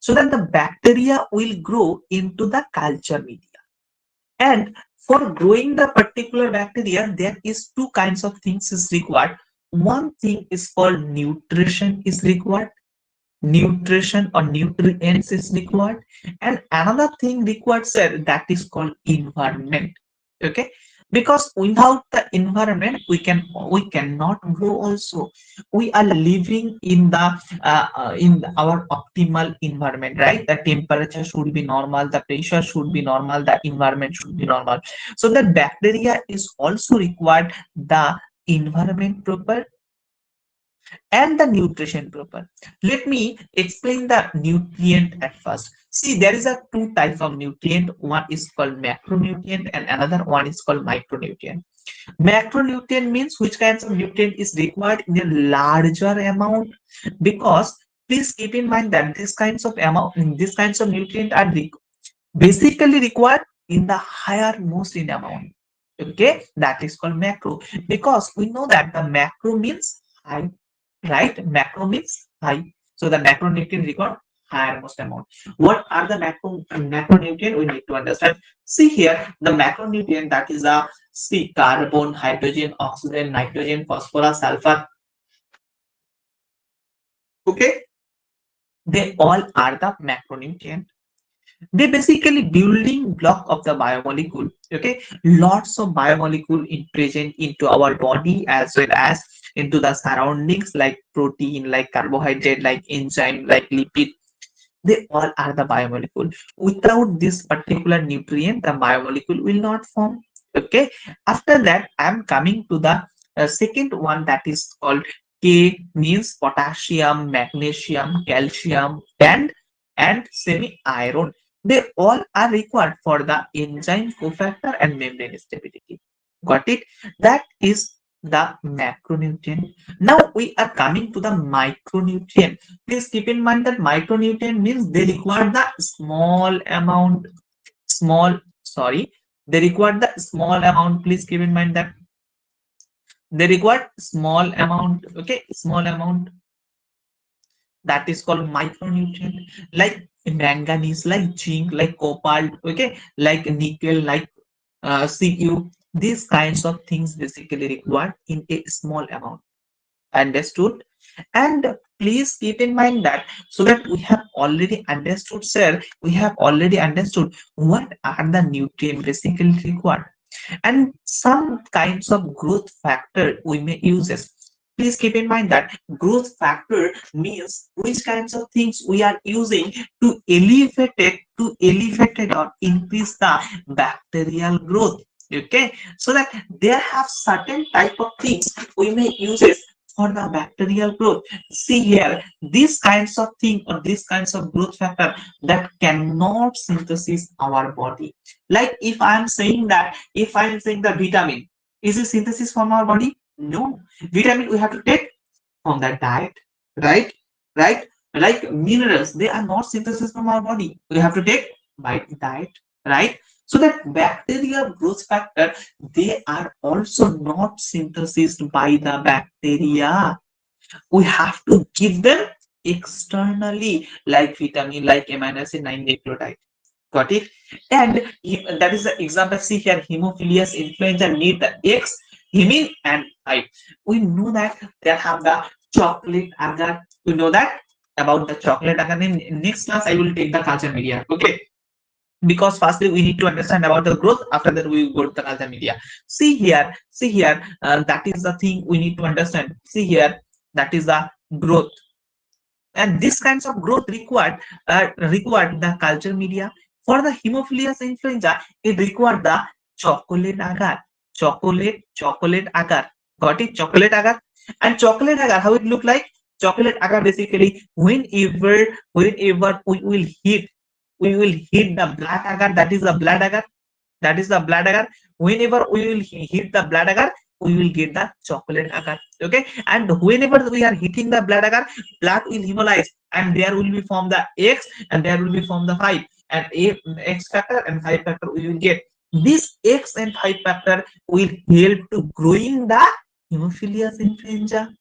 so that the bacteria will grow into the culture media. And for growing the particular bacteria, there is two kinds of things is required. One thing is called nutrition is required, nutrition or nutrients is required, and another thing required, sir, that is called environment. Okay, because without the environment we cannot grow also. We are living in the our optimal environment, right? The temperature should be normal, the pressure should be normal, the environment should be normal. So the bacteria is also required the environment proper and the nutrition proper. Let me explain the nutrient at first. See, there is a two types of nutrient. One is called macronutrient and another one is called micronutrient. Macronutrient means which kinds of nutrient is required in a larger amount, because please keep in mind that these kinds of nutrient are basically required in the higher most in amount. Okay, that is called macro, because we know that the macro means high, right? Macro means high. So the macronutrient record higher most amount. What are the macronutrient? We need to understand. See here, the macronutrient, that is a C, carbon, hydrogen, oxygen, nitrogen, phosphorus, sulfur. Okay, they all are the macronutrient. They basically building block of the biomolecule. Okay, lots of biomolecule in present into our body as well as into the surroundings, like protein, like carbohydrate, like enzyme, like lipid. They all are the biomolecule. Without this particular nutrient, the biomolecule will not form. Okay, after that I am coming to the second one, that is called K, means potassium, magnesium, calcium, and semi iron. They all are required for the enzyme cofactor and membrane stability. Got it? That is the macronutrient. Now we are coming to the micronutrient. Please keep in mind that micronutrient means they require the small amount, small, sorry, they require the small amount. Please keep in mind that they require small amount, okay, small amount. That is called micronutrient, like manganese, like zinc, like cobalt, okay, like nickel, like Cu. These kinds of things basically required in a small amount. Understood? And please keep in mind that, so that we have already understood, sir, we have already understood what are the nutrients basically required, and some kinds of growth factor we may use this. Please keep in mind that growth factor means which kinds of things we are using to elevate it or increase the bacterial growth. Okay, so that there have certain type of things we may use it for the bacterial growth. See here, these kinds of thing or these kinds of growth factor that cannot synthesis our body. Like if I am saying that, if I am saying the vitamin, is it synthesis from our body? No. Vitamin we have to take from the diet, right? Right? Like minerals, they are not synthesis from our body. We have to take by diet, right? So that bacterial growth factor, they are also not synthesized by the bacteria. We have to give them externally, like vitamin, like amino acid 9 nucleotide. Got it? And that is the example. See here, hemophilus influenza need the X, hemin, and I. We know that they have the chocolate agar. We know that about the chocolate agar. In next class, I will take the culture media. Okay, because firstly we need to understand about the growth, after that we will go to the culture media. See here, that is the thing we need to understand. See here, that is the growth, and this kinds of growth required the culture media. For the hemophilus influenza, it required the chocolate agar, chocolate agar. Got it? Chocolate agar. And chocolate agar, how it look like? Chocolate agar basically, whenever we will hit the blood agar, that is the blood agar, that is the blood agar. Whenever we will hit the blood agar, we will get the chocolate agar. Okay, and whenever we are hitting the blood agar, blood will hemolyze, and there will be form the X, and there will be form the 5, and X factor and 5 factor we will get. This X and 5 factor will help to growing the hemophilus influenza.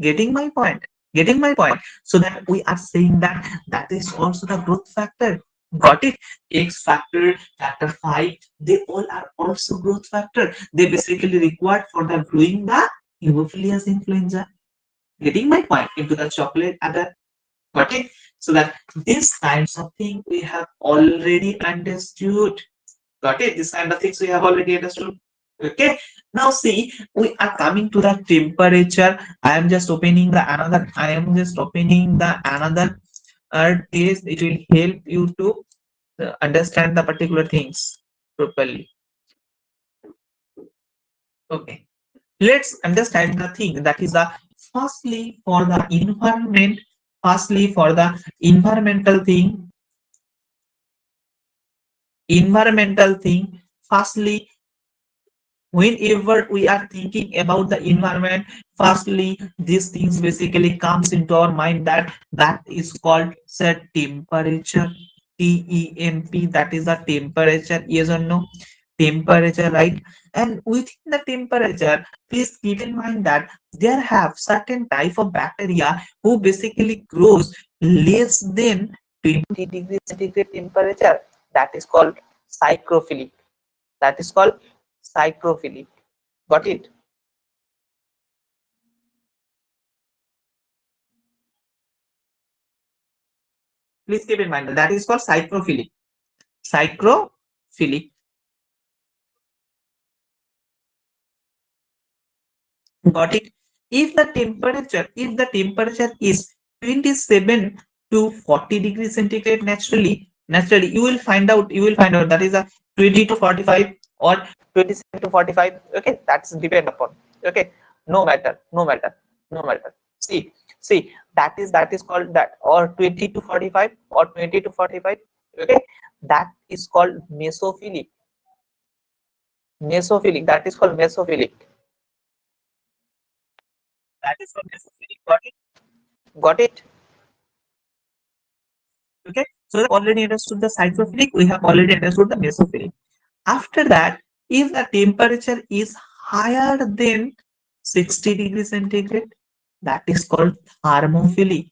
Getting my point? Getting my point? So that we are saying that that is also the growth factor. Got it? X factor, factor 5, they all are also growth factor. They basically required for the growing the Haemophilus influenza. Getting my point into the chocolate adder. Got it? So that these kinds of thing we have already understood. Got it? This kind of things we have already understood. Okay. Now see, we are coming to the temperature. I am just opening the another. I am just opening the another test. It will help you to understand the particular things properly. Okay. Let's understand the thing that is the firstly for the environment. Firstly for the environmental thing. Environmental thing. Firstly, whenever we are thinking about the environment, firstly these things basically comes into our mind that that is called set temperature. temp, that is the temperature. Yes or no? Temperature, right? And within the temperature, please keep in mind that there have certain type of bacteria who basically grows less than 20 degrees centigrade temperature. That is called psychrophilic. That is called psychrophilic. Got it? Please keep in mind that that is called psychrophilic. Psychrophilic. Got it? If the temperature is 27 to 40 degrees centigrade, naturally you will find out that is a 20 to 45 or 27 to 45. Okay, that's depend upon. Okay, no matter. See, that is called that, or 20 to 45 or 20 to 45. Okay, that is called mesophilic. That is called mesophilic. That is called mesophilic. Got it? Okay, so we have already understood the cyclophilic, we have already understood the mesophilic. After that, if the temperature is higher than 60 degrees centigrade, that is called thermophilic.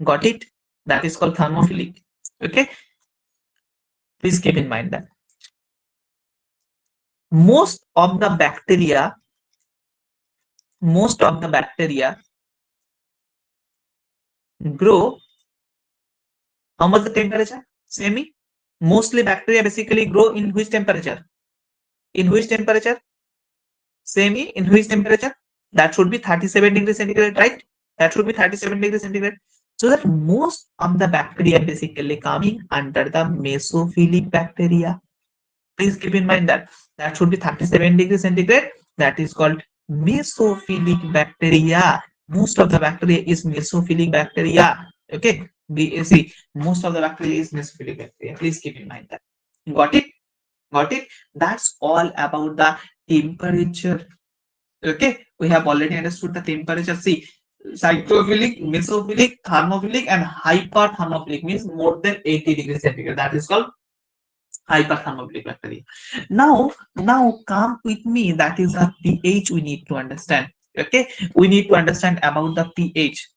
Got it? That is called thermophilic. Okay, please keep in mind that most of the bacteria, most of the bacteria grow how much the temperature? Semi. Mostly bacteria basically grow in which temperature? In which temperature? Semi, in which temperature? That should be 37 degrees centigrade, right? That should be 37 degrees centigrade. So that most of the bacteria basically coming under the mesophilic bacteria. Please keep in mind that that should be 37 degrees centigrade. That is called mesophilic bacteria. Most of the bacteria is mesophilic bacteria. Okay. See, most of the bacteria is mesophilic bacteria. Please keep in mind that. Got it? Got it? That's all about the temperature. Okay, we have already understood the temperature. See, cyclophilic, mesophilic, thermophilic, and hyperthermophilic means more than 80 degrees centigrade. That is called hyperthermophilic bacteria. Now come with me. That is the pH we need to understand. Okay, we need to understand about the pH.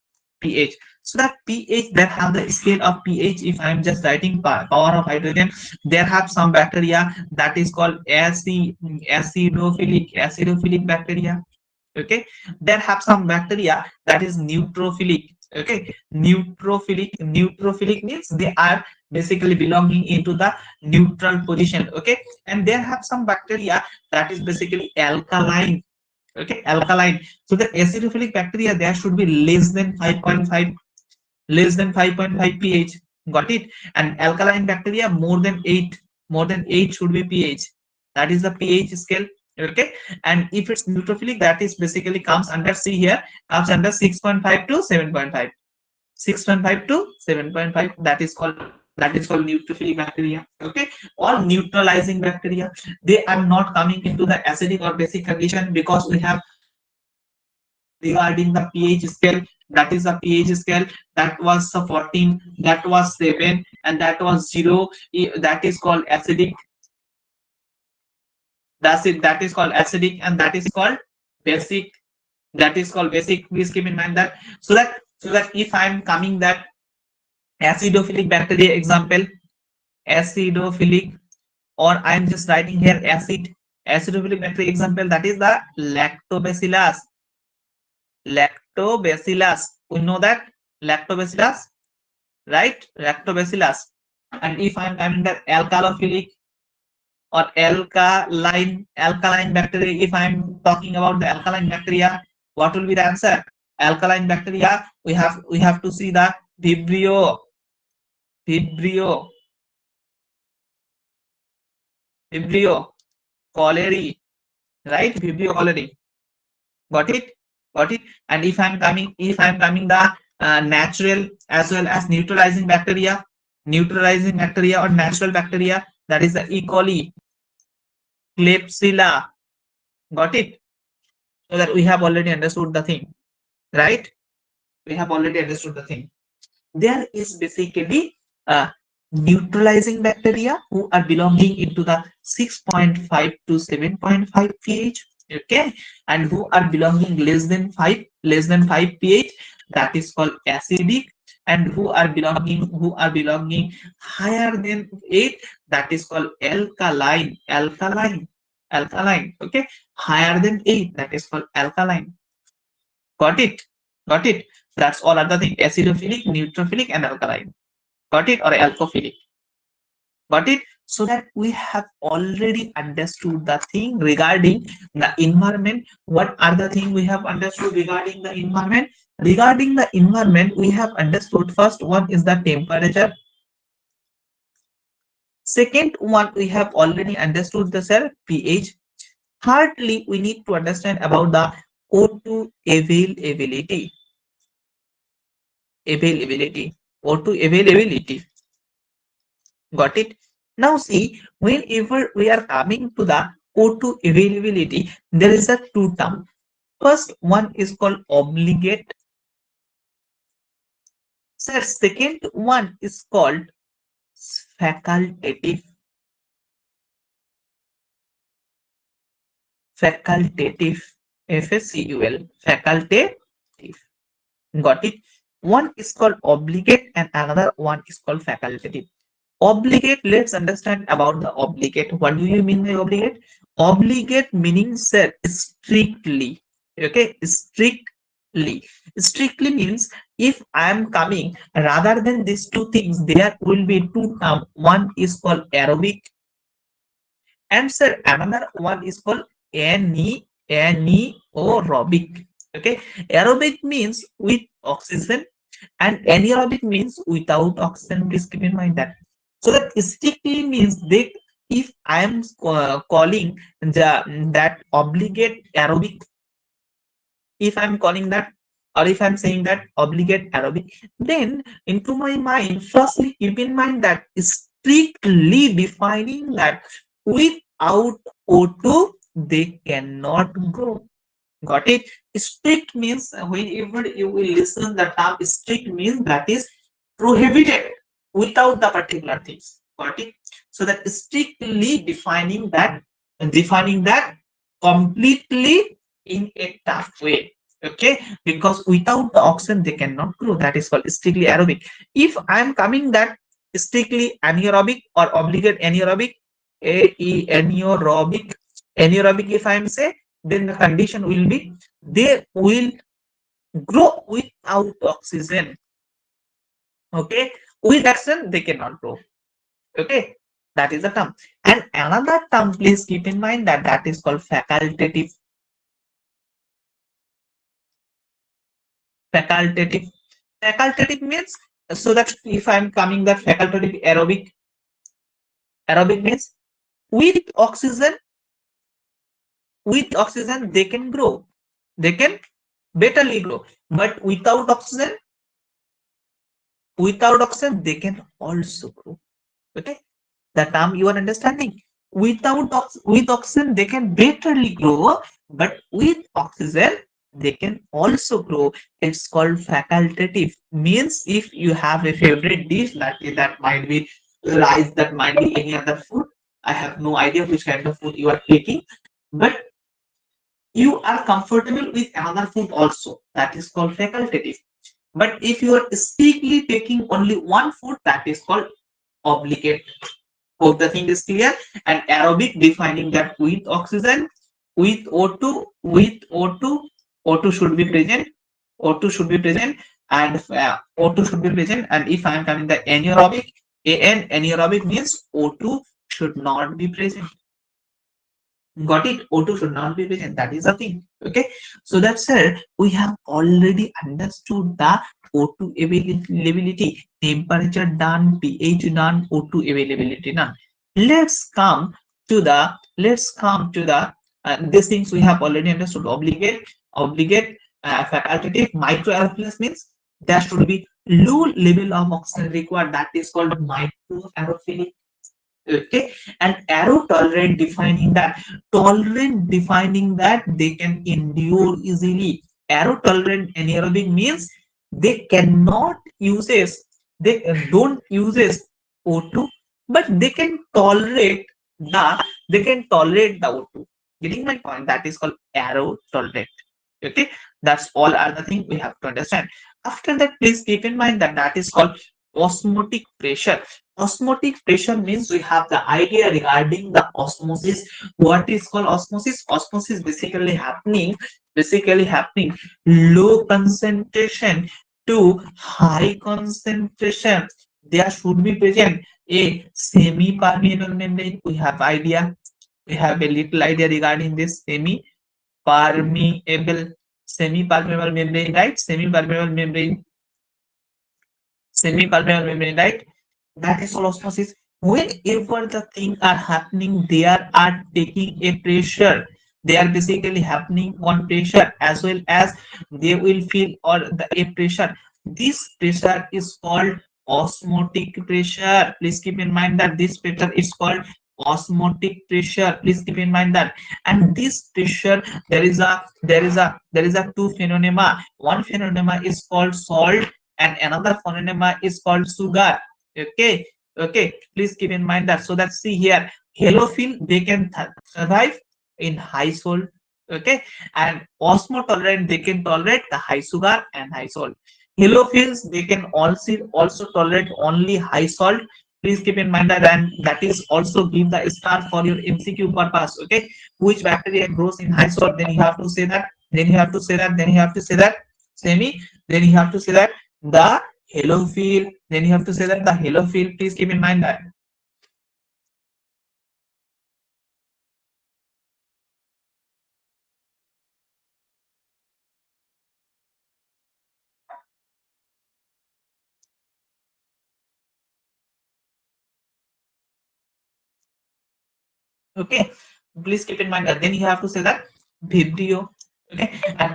pH. So that pH, there have the scale of pH. If I am just writing power of hydrogen, there have some bacteria that is called acidophilic bacteria. Okay, there have some bacteria that is neutrophilic. Okay, neutrophilic means they are basically belonging into the neutral position. Okay, and there have some bacteria that is basically alkaline. Okay, alkaline. So the acidophilic bacteria, there should be less than 5.5, pH. Got it? And alkaline bacteria more than 8, should be pH. That is the pH scale. Okay, and if it's neutrophilic, that is basically comes under C here, comes under 6.5 to 7.5. 6.5 to 7.5. That is called neutrophilic bacteria. Okay, or neutralizing bacteria. They are not coming into the acidic or basic condition because we have regarding the pH scale. That is the pH scale. That was 14, that was 7, and that was 0. That is called acidic. That's it. That is called acidic, and that is called basic. That is called basic. Please keep in mind that. So that if I'm coming that acidophilic bacteria example, acidophilic, or I'm just writing here acidophilic bacteria example, that is the lactobacillus. Lactobacillus. We know that lactobacillus, right? Lactobacillus. And if I'm coming that alkalophilic or alkaline bacteria, if I'm talking about the alkaline bacteria, what will be the answer? Alkaline bacteria, we have to see the vibrio, vibrio, vibrio cholerae, right? Vibrio cholerae. Got it? Got it? And if I'm coming the natural as well as neutralizing bacteria or natural bacteria, that is the E. coli, Klebsiella. Got it? So that we have already understood the thing, right? We have already understood the thing. There is basically neutralizing bacteria who are belonging into the 6.5 to 7.5 pH, okay, and who are belonging less than 5 pH, that is called acidic, and who are belonging higher than 8, that is called alkaline, okay, higher than 8, that is called alkaline. Got it? Got it? That's all other thing. Acidophilic, neutrophilic, and alkaline. Got it? Or alcophilic. Got it? So that we have already understood the thing regarding the environment. What are the things we have understood regarding the environment? Regarding the environment, we have understood first one is the temperature. Second one, we have already understood the cell pH. Thirdly, we need to understand about the O2 availability. O2 availability. Got it? Now see, whenever we are coming to the O2 availability, there is a two term. First one is called obligate. Sir, second one is called facultative. Facultative. FACUL. Facultative. Got it? One is called obligate and another one is called facultative. Obligate, let's understand about the obligate. What do you mean by obligate? Obligate meaning, sir, strictly. Okay, strictly. Strictly means if I am coming rather than these two things, there will be two terms. One is called aerobic, and sir, another one is called anaerobic. Okay, aerobic means with oxygen and anaerobic means without oxygen. Please keep in mind that. So that strictly means that if I am calling that obligate aerobic, if I'm calling that, or if I'm saying that obligate aerobic, then into my mind, firstly keep in mind that strictly defining that without O2 they cannot grow. Got it? Strict means whenever you will listen the term strict means that is prohibited without the particular things. Got it? So that strictly defining that completely in a tough way. Okay, because without the oxygen they cannot grow. That is called strictly aerobic. If I am coming that strictly anaerobic or obligate anaerobic, anaerobic, if I am say, then the condition will be they will grow without oxygen. Okay, with oxygen they cannot grow. Okay, that is the term. And another term, please keep in mind that that is called facultative. Facultative. Facultative means, so that if I'm coming that facultative aerobic means with oxygen, they can grow. They can betterly grow. But without oxygen, they can also grow. Okay, the term you are understanding. With oxygen, they can betterly grow, but with oxygen, they can also grow. It's called facultative. Means if you have a favorite dish, that might be rice, that might be any other food. I have no idea which kind of food you are taking, but you are comfortable with another food also, that is called facultative. But if you are strictly taking only one food, that is called obligate. Hope the thing is clear. And aerobic defining that with oxygen, with O2, with O2, O2 should be present, O2 should be present, and O2 should be present. And if I am coming the anaerobic, anaerobic means O2 should not be present. Got it? O2 should not be present. That is the thing. Okay. So that's it. We have already understood the O2 availability, temperature done, pH done, O2 availability done. Let's come to the these things we have already understood. Obligate, facultative, microaerophilus means there should be low level of oxygen required. That is called microaerophilic. Okay, and arrow tolerant defining that they can endure easily. Arrow tolerant anaerobic means they cannot uses they don't uses O2, but they can tolerate the O2. Getting my point? That is called arrow tolerant. Okay, that's all are the thing we have to understand. After that, please keep in mind that that is called osmotic pressure. Osmotic pressure means we have the idea regarding the osmosis. What is called osmosis? Osmosis basically happening low concentration to high concentration. There should be present a semi-permeable membrane. We have a little idea regarding this permeable semi-permeable membrane, right? Semi-permeable membrane, right? That is all osmosis. Whenever the things are happening, they are taking a pressure. They are basically happening on pressure as well as they will feel or a pressure. This pressure is called osmotic pressure. Please keep in mind that this pressure is called osmotic pressure. Please keep in mind that. And this pressure, there is a two phenomena. One phenomena is called salt, and another phenomena is called sugar. Okay, okay, please keep in mind that. So that see here, halophil, they can survive in high salt. Okay, and osmotolerant, they can tolerate the high sugar and high salt. Halophils, they can also tolerate only high salt. Please keep in mind that. And that is also give the star for your MCQ purpose. Okay, which bacteria grows in high salt, then you have to say that, then you have to say that, then you have to say that semi, then you have to say that the halophil, then you have to say that the halophil. Please keep in mind that. Okay, please keep in mind that. Then you have to say that vibrio. Okay, and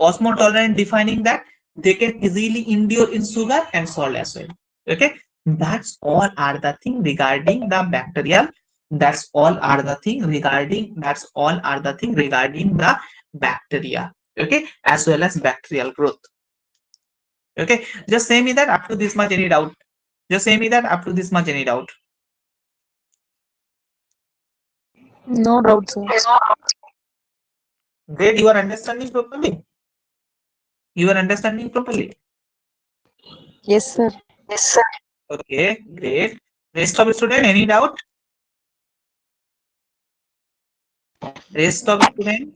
osmotolerant defining that they can easily endure in sugar and salt as well. Okay, that's all are the thing regarding the bacteria. Okay, as well as bacterial growth. Okay, just say me that up to this much any doubt. Just say me that up to this much any doubt. No doubt, sir. Great, you are understanding properly. You are understanding properly. Yes, sir. Yes, sir. Okay, great. Rest of student, any doubt? Rest of student,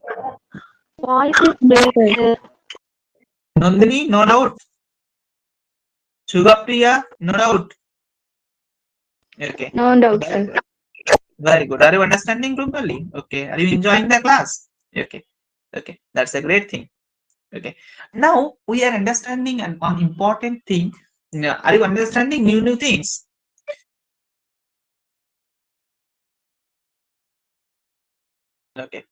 Voice is break, sir. Nandini, no doubt. Sugapriya, no doubt. Okay, No doubt, very sir. good. Very good. Are you understanding properly? Okay. Are you enjoying the class? Okay. Okay. That's a great thing. Okay. Now we are understanding one important thing. Are you understanding new things? Okay.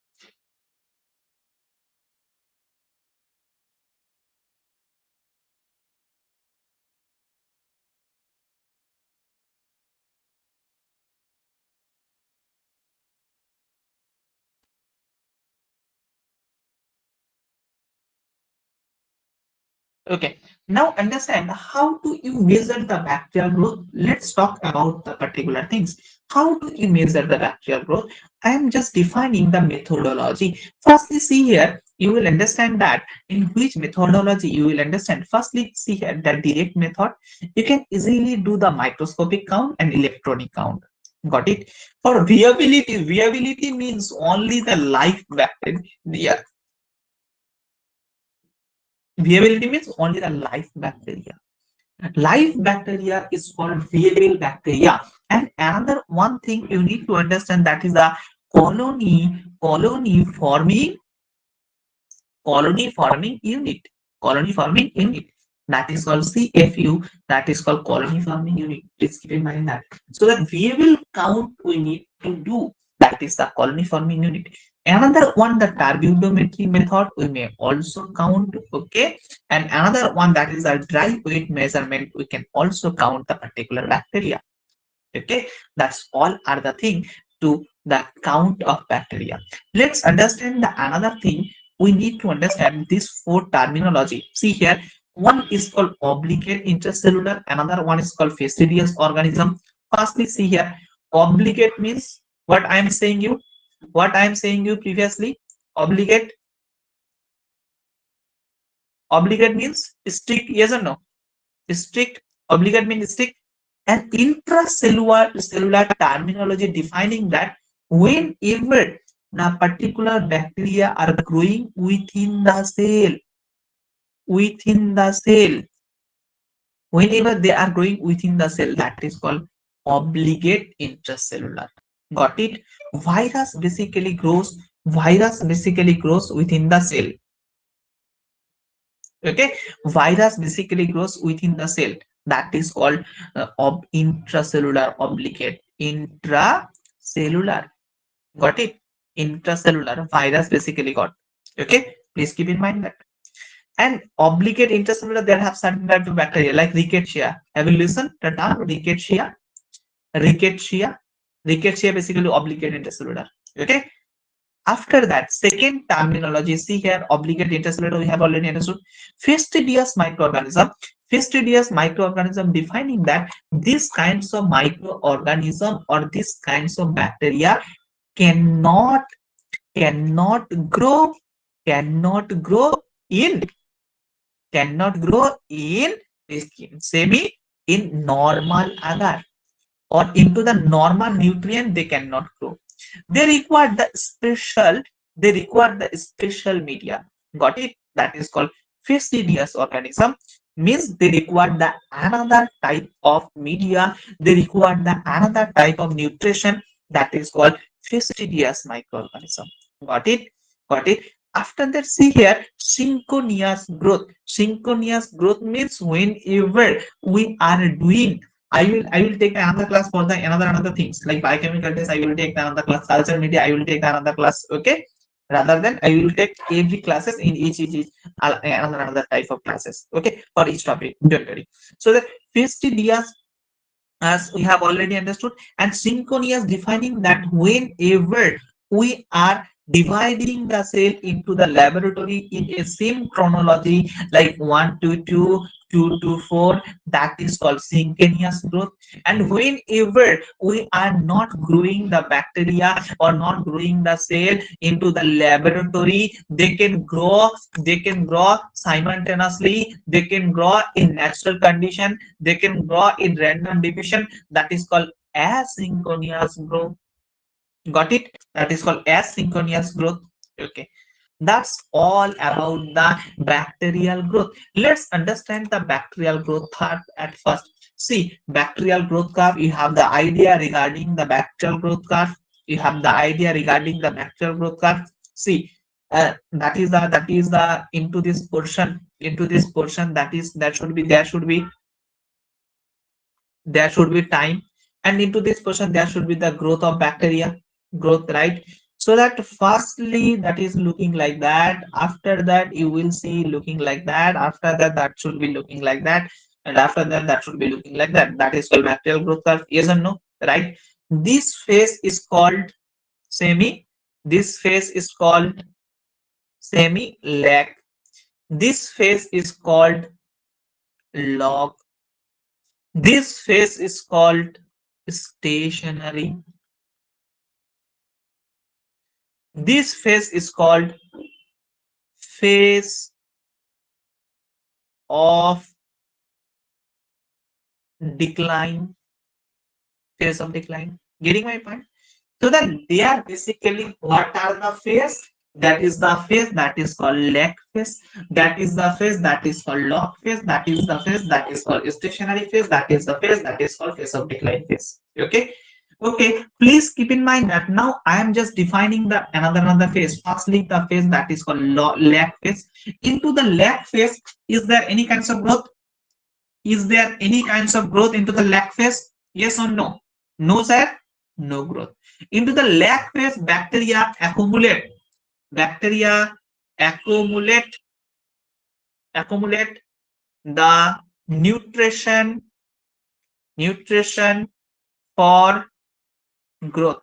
Okay. Now understand how do you measure the bacterial growth. Let's talk about the particular things. How do you measure the bacterial growth? I am just defining the methodology. Firstly, see here, you will understand that in which methodology you will understand. Firstly, see here the direct method. You can easily do the microscopic count and electronic count. Got it? For viability, viability means only the live bacteria. Viability means only the live bacteria. Live bacteria is called viable bacteria. And another one thing you need to understand, that is the colony forming unit. Colony forming unit. That is called CFU. That is called colony forming unit. Please keep in mind that. So that viable count we need to do. That is the colony forming unit. Another one, the turbidometry method, we may also count. Okay. And another one, that is a dry weight measurement. We can also count the particular bacteria. Okay, that's all are the thing to the count of bacteria. Let's understand the another thing. We need to understand this four terminology. See here, one is called obligate intracellular, another one is called fastidious organism. Firstly, see here, obligate means what I am saying you, previously. Obligate obligate means strict, yes or no? Strict. Obligate means strict. And cellular terminology defining that whenever the particular bacteria are growing within the cell, whenever they are growing within the cell, that is called obligate intracellular. Got it? Virus basically grows. Virus basically grows within the cell. Okay, virus basically grows within the cell. That is called intracellular obligate. Intracellular. Got it? Intracellular virus basically got. Okay, please keep in mind that. And obligate intracellular, there have certain type of bacteria like rickettsia. Have you listened the term rickettsia? Rickettsia. Rickettsia basically obligate intracellular. Okay. After that, second terminology, see here, obligate intracellular, we have already understood. Fastidious microorganism. Fastidious microorganism defining that these kinds of microorganism or these kinds of bacteria cannot cannot grow cannot grow in cannot grow in semi in normal agar or into the normal nutrient. They cannot grow. They require the special media. Got it? That is called fastidious organism. Means they require the another type of media. They require the another type of nutrition. That is called fastidious microorganism. Got it? Got it? After that, see here, synchronous growth. Synchronous growth means whenever we are doing, I will take another class for the another things like biochemical test. I will take another class. Culture media. I will take another class. Okay. Rather than I will take every classes in each another type of classes. Okay, for each topic. Don't worry. So the fastidious, as we have already understood, and synchronous defining that whenever we are dividing the cell into the laboratory in a same chronology like 1 to 2, 2 to 4, that is called synchronous growth. And whenever we are not growing the bacteria or not growing the cell into the laboratory, they can grow simultaneously. They can grow in natural condition. They can grow in random division. That is called asynchronous growth. Got it? That is called asynchronous growth. Okay. That's all about the bacterial growth. Let's understand the bacterial growth at first. See, bacterial growth curve, you have the idea regarding the bacterial growth curve. You have the idea regarding the bacterial growth curve. See, that is the into this portion there should be time, and into this portion there should be the growth of bacteria growth, right? So that firstly that is looking like that, after that you will see looking like that, after that that should be looking like that, and after that that should be looking like that. That is called bacterial growth curve. Yes or no? Right? This phase is called semi this phase is called semi lag. This phase is called log. This phase is called stationary. This phase is called phase of decline. Phase of decline. Getting my point? So that they are basically what are the phase? That is the phase that is called lag phase. That is the phase that is called log phase. That is the phase that is called stationary phase. That is the phase that is called phase of decline phase. Okay. Okay. Please keep in mind that now I am just defining the another phase. Firstly, the phase that is called lag phase. Into the lag phase, is there any kinds of growth? Is there any kinds of growth into the lag phase? Yes or no? No, sir. No growth. Into the lag phase, bacteria accumulate. Bacteria accumulate accumulate the nutrition for growth.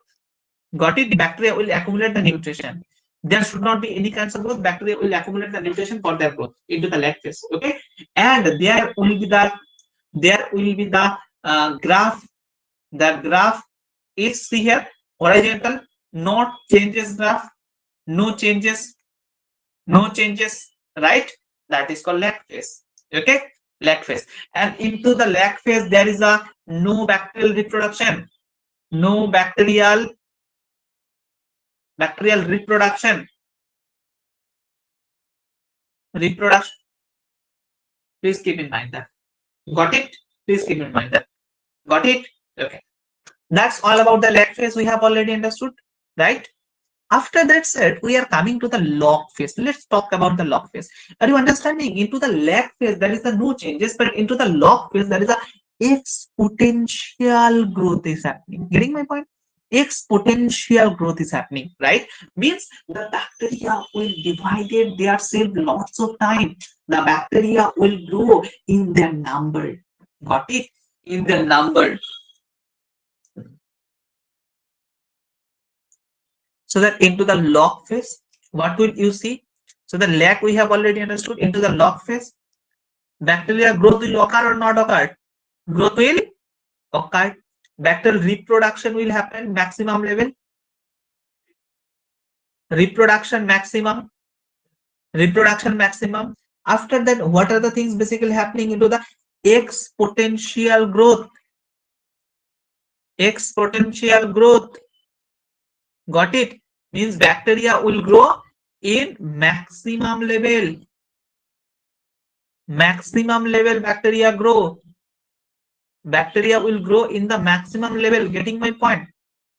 Got it? Bacteria will accumulate the nutrition. There should not be any kinds of growth. Bacteria will accumulate the nutrition for their growth into the lag phase. Okay, and there will be the graph. The graph is see here horizontal, not changes graph, no changes, no changes, right? That is called lag phase. Okay, lag phase. And into the lag phase, there is a no bacterial reproduction, no bacterial reproduction. Please keep in mind that. Got it? Please keep in mind that. Got it? Okay. That's all about the lag phase we have already understood, right? After that said, we are coming to the log phase. Let's talk about the log phase. Are you understanding? Into the lag phase, there is a no changes, but into the log phase, there is a exponential growth is happening. Getting my point? Exponential growth is happening, right? Means the bacteria will divide their cell lots of time. The bacteria will grow in their number. Got it? In the number. So that into the log phase, what will you see? So the lag we have already understood. Into the log phase, bacteria growth will occur or not occur? Growth will occur. Bacterial reproduction will happen maximum level. Reproduction maximum. Reproduction maximum. After that, what are the things basically happening into the exponential growth? Exponential growth. Got it? Means bacteria will grow in maximum level. Maximum level bacteria grow. Bacteria will grow in the maximum level. Getting my point?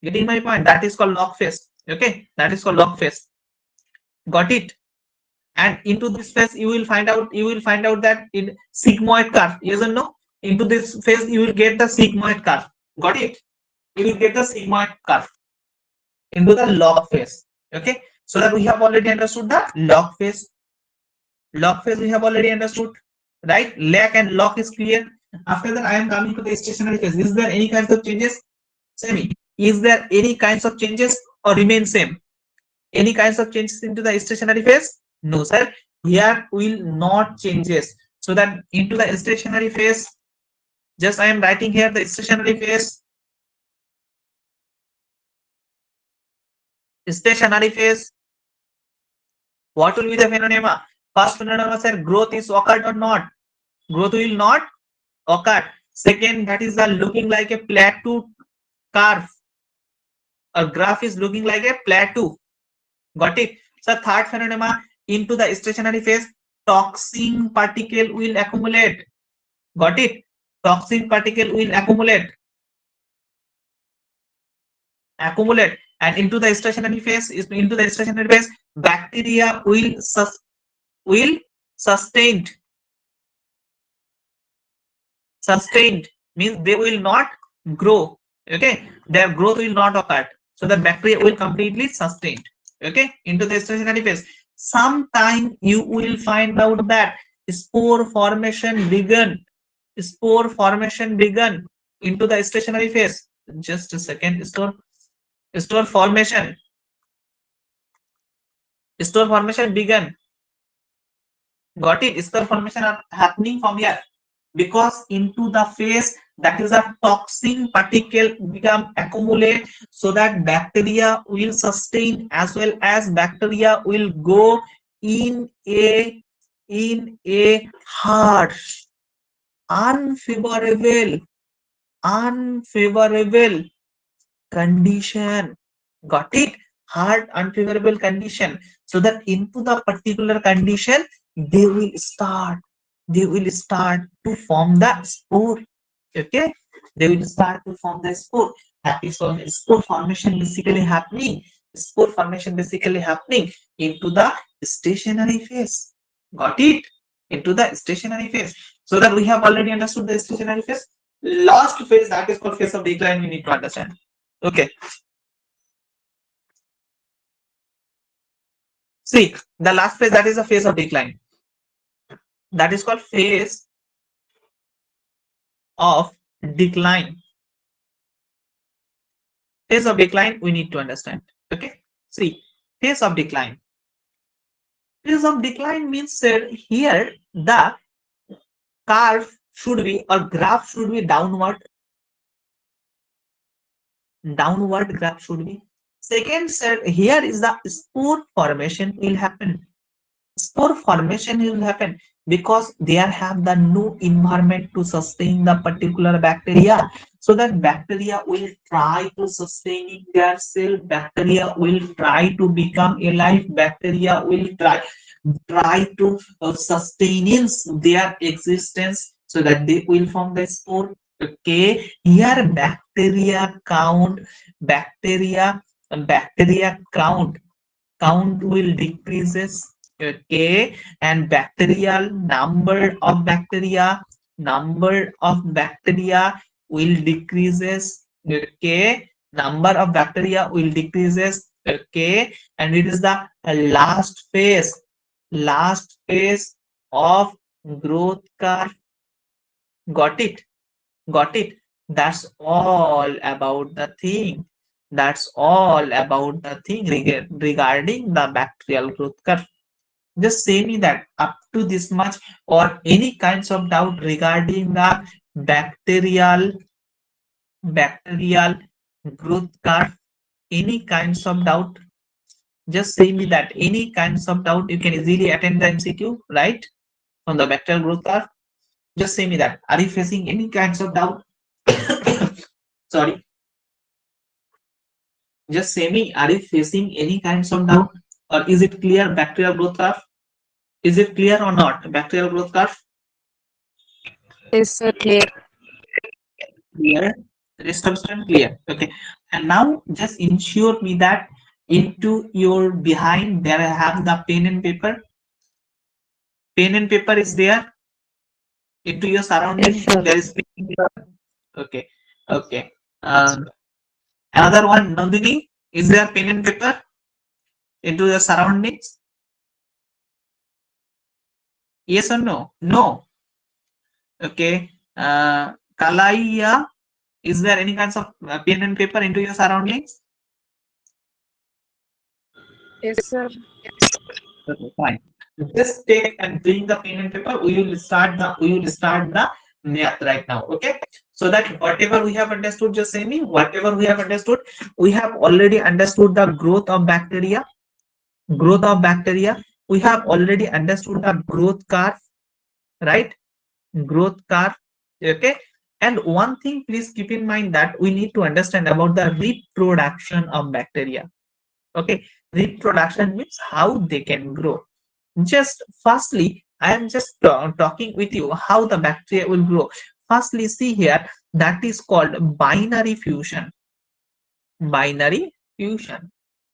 Getting my point? That is called log phase. Okay, that is called log phase. Got it? And into this phase, you will find out that in sigmoid curve. Yes or no? Into this phase, you will get the sigmoid curve. Got it? You will get the sigmoid curve into the log phase. Okay, so that we have already understood the log phase. Log phase we have already understood, right? Lag and log is clear. After that, I am coming to the stationary phase. Is there any kinds of changes? Same. Is there any kinds of changes or remain same? Any kinds of changes into the stationary phase? No, sir. Here will not changes. So that into the stationary phase, just I am writing here the stationary phase. Stationary phase. What will be the phenomena? First phenomena, sir, growth is occurred or not? Growth will not occur. Second, that is the looking like a plateau curve. A graph is looking like a plateau. Got it? So third phenomena, into the stationary phase, toxin particle will accumulate. Got it? Toxin particle will accumulate, and into the stationary phase, bacteria will sustained. Sustained means they will not grow. Okay, their growth will not occur. So the bacteria will completely sustained. Okay, into the stationary phase. Sometime you will find out that spore formation begun. Spore formation begun into the stationary phase. Just a second. Store formation. Store formation begun. Got it? Spore formation are happening from here. because into the phase that is a toxin particle become accumulate, so that bacteria will sustain as well as bacteria will go in a harsh, unfavorable, unfavorable condition. Got it? Hard unfavorable condition. So that into the particular condition, they will start, they will start to form the spore. Okay, they will start to form the spore. That is called spore formation basically happening. Spore formation basically happening into the stationary phase. Got it? Into the stationary phase. So that we have already understood the stationary phase. Last phase, that is called phase of decline, we need to understand. Okay, see the last phase, that is the phase of decline. That is called phase of decline. Phase of decline we need to understand. Okay, see, phase of decline. Phase of decline means here the curve should be, or graph should be downward. Downward graph should be. Second, sir, here is the spore formation will happen. Spore formation will happen because there have the no environment to sustain the particular bacteria. So that bacteria will try to sustaining their cell. Bacteria will try to become alive. Bacteria will try to sustain their existence, so that they will form the spore. Okay, here bacteria count will decreases. Okay, and bacterial number of bacteria will decreases. Okay, number of bacteria will decreases. Okay, and it is the last phase of growth curve. Got it? Got it? That's all about the thing. That's all about the thing regarding the bacterial growth curve. Just say me that up to this much, or any kinds of doubt regarding the bacterial bacterial growth curve. Any kinds of doubt? Just say me that any kinds of doubt. You can easily attend the MCQ, right? On the bacterial growth curve. Just say me that. Are you facing any kinds of doubt? Sorry. Just say me, are you facing any kinds of doubt? Or is it clear bacterial growth curve? Is it clear or not? Bacterial growth curve? Yes, sir. Clear. Clear. Rest of student clear. Okay. And now just ensure me that into your behind there I have the pen and paper. Pen and paper is there. Into your Yes, surrounding sir. there is pen and paper. Okay. Okay. Another one, Nandini, is there pen and paper into your surroundings? Yes or no? No. Okay. Kalaiya, is there any kinds of pen and paper into your surroundings? Yes, sir. Okay, fine. Just take and bring the pen and paper. We will start the math right now. Okay. So that whatever we have understood, just say me. Whatever we have understood, we have already understood the growth of bacteria. Growth of bacteria. We have already understood the growth curve, right? Growth curve. Okay. And one thing, please keep in mind that we need to understand about the reproduction of bacteria. Okay, reproduction means how they can grow. Just firstly, I am just talking with you how the bacteria will grow. Firstly, see here, that is called binary fusion. Binary fusion.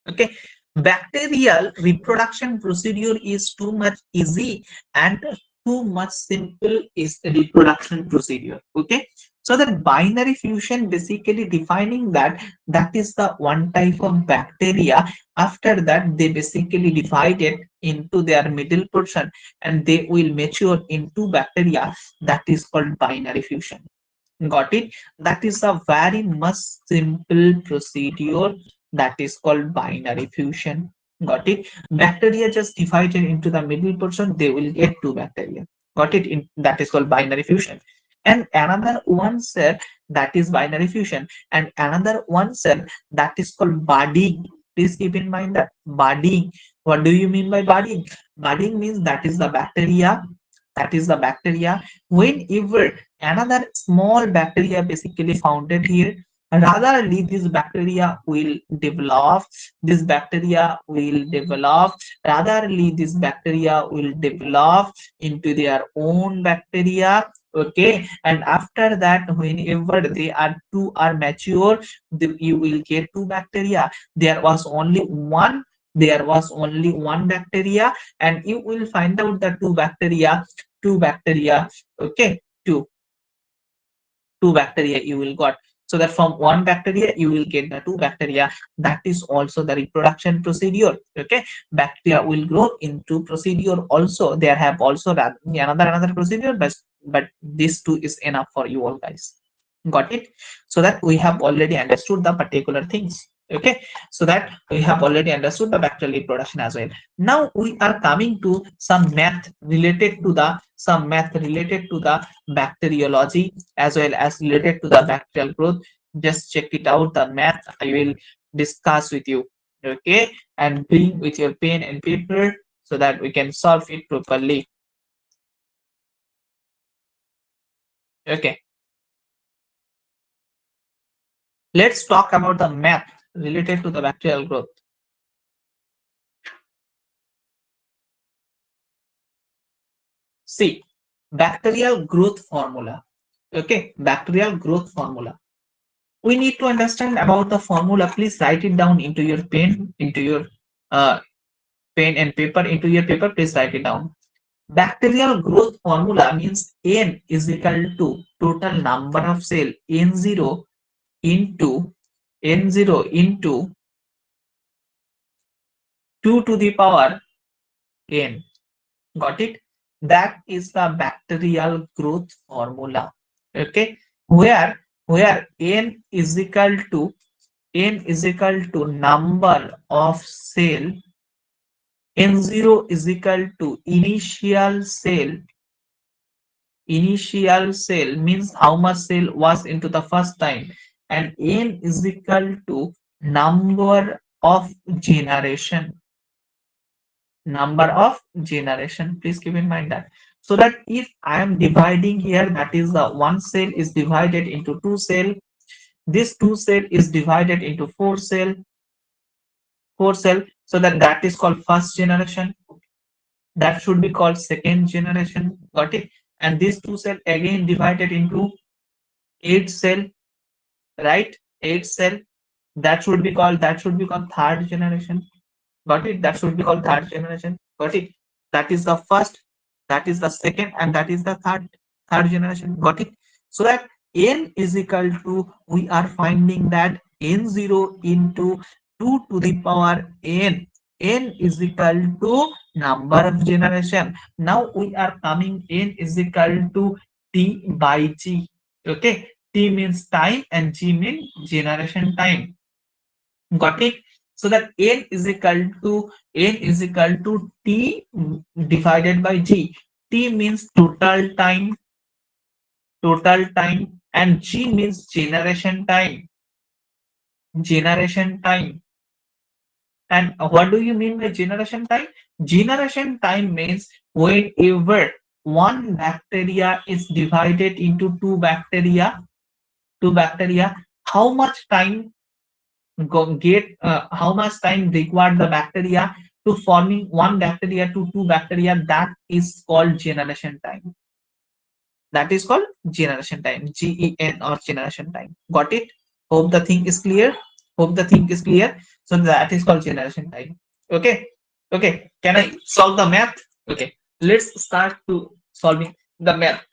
Okay, bacterial reproduction procedure is too much easy and too much simple is the reproduction procedure. Okay, so that binary fusion basically defining that is the one type of bacteria. After that they basically divide it into their middle portion and they will mature into bacteria. That is called binary fusion. Got it? That is a very much simple procedure, that is called binary fusion. Got it? Bacteria just divided into the middle portion, they will get two bacteria. got it? That is called binary fusion. And another one cell, that is binary fusion, and another one cell, that is called budding. Please keep in mind that budding. What do you mean by budding? Budding means that is the bacteria, that is the bacteria. Whenever another small bacteria basically founded here, ratherly this bacteria will develop, this bacteria will develop, ratherly this bacteria will develop into their own bacteria. Okay, and after that, whenever they are two are mature, you will get two bacteria. There was only one bacteria, and you will find out the two bacteria. Okay, two bacteria you will got. So that from one bacteria you will get the two bacteria. That is also the reproduction procedure. Okay, bacteria will grow into procedure also. There have also another procedure, but this two is enough for you all guys. Got it? So that we have already understood the particular things. Okay, so that we have already understood the bacterial reproduction as well. Now we are coming to some math related to the bacteriology as well as related to the bacterial growth. Just check it out, the math I will discuss with you. Okay, and bring with your pen and paper so that we can solve it properly. Okay, let's talk about the math related to the bacterial growth. See, bacterial growth formula. Okay, bacterial growth formula. We need to understand about the formula. Please write it down into your pen, into your uh, pen and paper, into your paper. Please write it down. Bacterial growth formula means N is equal to total number of cell into N0 into 2 to the power N. Got it? That is the bacterial growth formula. Okay, where n is equal to number of cell, n0 is equal to initial cell means how much cell was into the first time, and n is equal to number of generation, please keep in mind that. So that if I am dividing here, that is the one cell is divided into two cell, this two cell is divided into four cell, so that is called first generation, that should be called second generation. Got it? And this two cell again divided into eight cell, right? Eight cell, that should be called third generation. Got it? That should be called third generation. Got it? That is the first, that is the second, and that is the third generation. Got it? So that n is equal to, we are finding that n0 into 2 to the power n. N is equal to number of generation. Now we are coming, n is equal to t by g. Okay, t means time and g means generation time. Got it? So that n is equal to t divided by g. T means total time, and g means generation time. And what do you mean by generation time? Generation time means whenever one bacteria is divided into two bacteria, how much time how much time required the bacteria to forming one bacteria to two bacteria, that is called generation time. That is called generation time, gen, or generation time. Got it? Hope the thing is clear. So that is called generation time. Okay, okay, can I solve the math? Okay, let's start to solving the math.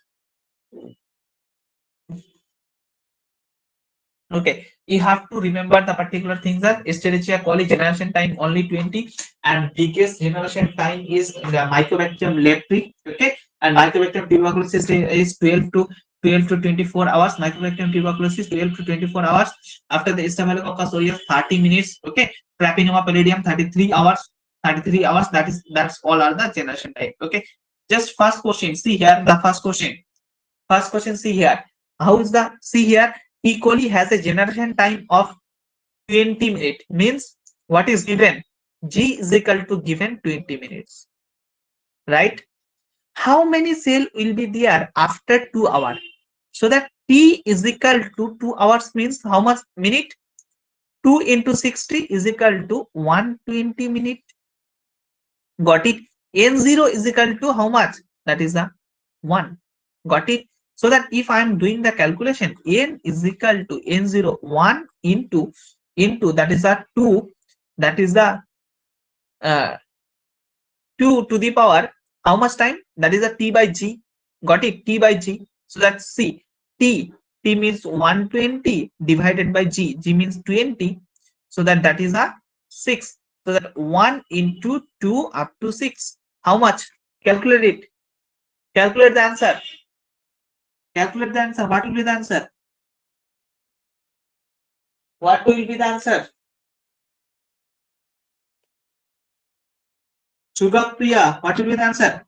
Okay, you have to remember the particular things that Escherichia coli generation time only 20, and biggest generation time is the Mycobacterium leprae. Okay, and Mycobacterium tuberculosis is 12 to 24 hours. Mycobacterium tuberculosis 12 to 24 hours. After the Staphylococcus aureus 30 minutes. Okay, Trapinoma pallidum 33 hours. 33 hours. That's all are the generation time. Okay, Just first question. See here, the first question. First question, see here. How is the, see here, E. coli has a generation time of 20 minutes. Means what is given? G is equal to given 20 minutes. Right? How many cell will be there after 2 hours? So that T is equal to 2 hours means how much minute? 2 into 60 is equal to 120 minute. Got it? N0 is equal to how much? That is the 1. Got it? So that if I am doing the calculation, N is equal to N0, 1 into that is the 2, that is the uh, 2 to the power, how much time? That is a T by G. Got it? T by G. So that's C. T means 120 divided by G. G means 20. So that is a 6. So that 1 into 2 up to 6. How much? Calculate it. Calculate the answer. Calculate the answer. What will be the answer? What will be the answer? Sugapriya, what will be the answer?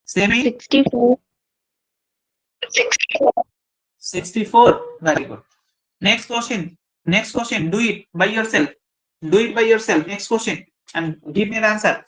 Say me. 64. 64. Very good. Next question. Next question. Do it by yourself. Do it by yourself. Next question. And give me the answer.